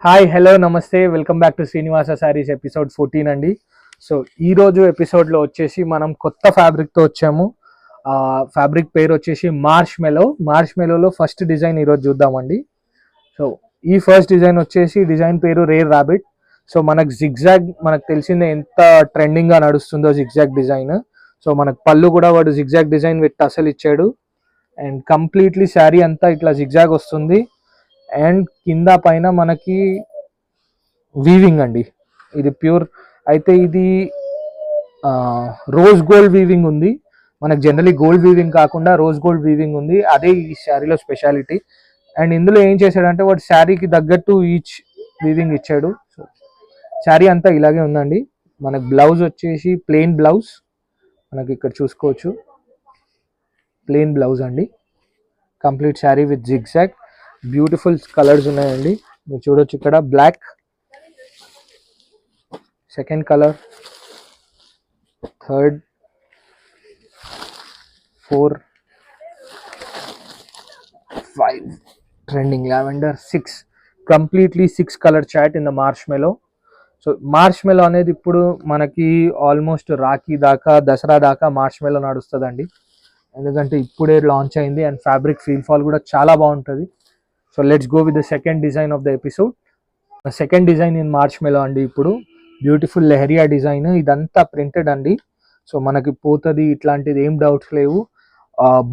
Hi hello నమస్తే welcome back to Srinivasa saris episode 14 అండి. So ఈరోజు ఎపిసోడ్లో వచ్చేసి మనం కొత్త ఫ్యాబ్రిక్తో వచ్చాము. ఫ్యాబ్రిక్ పేరు వచ్చేసి మార్ష్ మెలోలో ఫస్ట్ డిజైన్ ఈరోజు చూద్దామండి. సో ఈ ఫస్ట్ డిజైన్ వచ్చేసి డిజైన్ పేరు రేర్ ర్యాబిట్. సో మనకు జిగ్జాగ్ మనకు తెలిసిందే ఎంత ట్రెండింగ్గా నడుస్తుందో జిగ్జాగ్ డిజైన్. సో మనకు పళ్ళు కూడా వాడు జిగ్జాగ్ డిజైన్ పెట్టి అసలు ఇచ్చాడు. అండ్ కంప్లీట్లీ శారీ అంతా ఇట్లా జిగ్జాగ్ వస్తుంది. అండ్ కింద పైన మనకి వీవింగ్ అండి, ఇది ప్యూర్ అయితే ఇది రోజ్ గోల్డ్ వీవింగ్ ఉంది. మనకు జనరలీ గోల్డ్ వీవింగ్ కాకుండా రోజ్ గోల్డ్ వీవింగ్ ఉంది, అదే ఈ శారీలో స్పెషాలిటీ. అండ్ ఇందులో ఏం చేశాడంటే వాడు శారీకి తగ్గట్టు ఈచ్ వీవింగ్ ఇచ్చాడు. సో శారీ అంతా ఇలాగే ఉందండి. మనకు బ్లౌజ్ వచ్చేసి ప్లెయిన్ బ్లౌజ్, మనకి ఇక్కడ చూసుకోవచ్చు ప్లెయిన్ బ్లౌజ్ అండి. Complete sari with zigzag, beautiful colours ఉన్నాయండి. మీరు చూడొచ్చు ఇక్కడ black, second colour, third, 4, 5 trending lavender, 6 completely 6 colour chart in the marshmallow. So marshmallow అనేది ఇప్పుడు మనకి ఆల్మోస్ట్ రాఖీ దాకా దసరా దాకా మార్ష్ మెలో నడుస్తుందండి, ఎందుకంటే ఇప్పుడే లాంచ్ అయింది. అండ్ ఫ్యాబ్రిక్ ఫీల్ ఫాల్ కూడా చాలా బాగుంటుంది. So let's go with the second design of the episode. Second design in marshmallow అండి. ఇప్పుడు బ్యూటిఫుల్ లెహరియా డిజైన్, ఇదంతా ప్రింటెడ్ అండి. సో మనకి పోతుంది, ఇట్లాంటిది ఏం డౌట్స్ లేవు.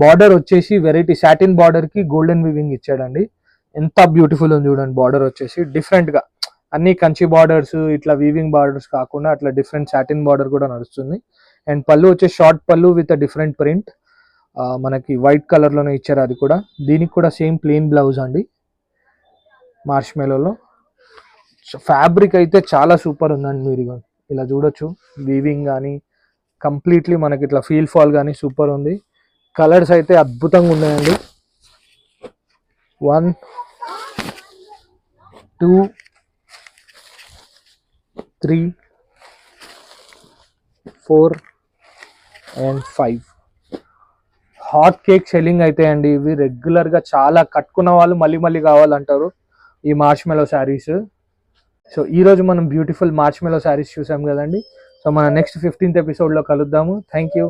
బార్డర్ వచ్చేసి వెరైటీ సాటిన్ బార్డర్కి గోల్డెన్ వీవింగ్ ఇచ్చాడండి. ఎంత బ్యూటిఫుల్ ఉంది చూడండి. బార్డర్ వచ్చేసి డిఫరెంట్గా, అన్ని కంచి బార్డర్స్ ఇట్లా వీవింగ్ బార్డర్స్ కాకుండా అట్లా డిఫరెంట్ సాటిన్ బార్డర్ కూడా నడుస్తుంది. అండ్ పళ్ళు వచ్చేసి షార్ట్ పళ్ళు విత్ డిఫరెంట్ ప్రింట్, మనకి వైట్ కలర్లోనే ఇచ్చారు. అది కూడా దీనికి కూడా సేమ్ ప్లెయిన్ బ్లౌజ్ అండి మార్ష్ మెలోలో. సో ఫ్యాబ్రిక్ అయితే చాలా సూపర్ ఉందండి. మీరు ఇలా చూడొచ్చు, వీవింగ్ కానీ కంప్లీట్లీ మనకి ఇట్లా ఫీల్ ఫాల్ కానీ సూపర్ ఉంది. కలర్స్ అయితే అద్భుతంగా ఉన్నాయండి. 1, 2, 3, 4 అండ్ 5 హాట్ కేక్ సెల్లింగ్ అయితే అండి. ఇవి రెగ్యులర్గా చాలా కట్టుకున్న వాళ్ళు మళ్ళీ మళ్ళీ కావాలంటారు ఈ మార్ష్ మెలో శారీస్. సో ఈరోజు మనం బ్యూటిఫుల్ మార్ష్ మెలో శారీస్ చూసాం కదండి. సో మన నెక్స్ట్ 15th ఎపిసోడ్లో కలుద్దాము. Thank you.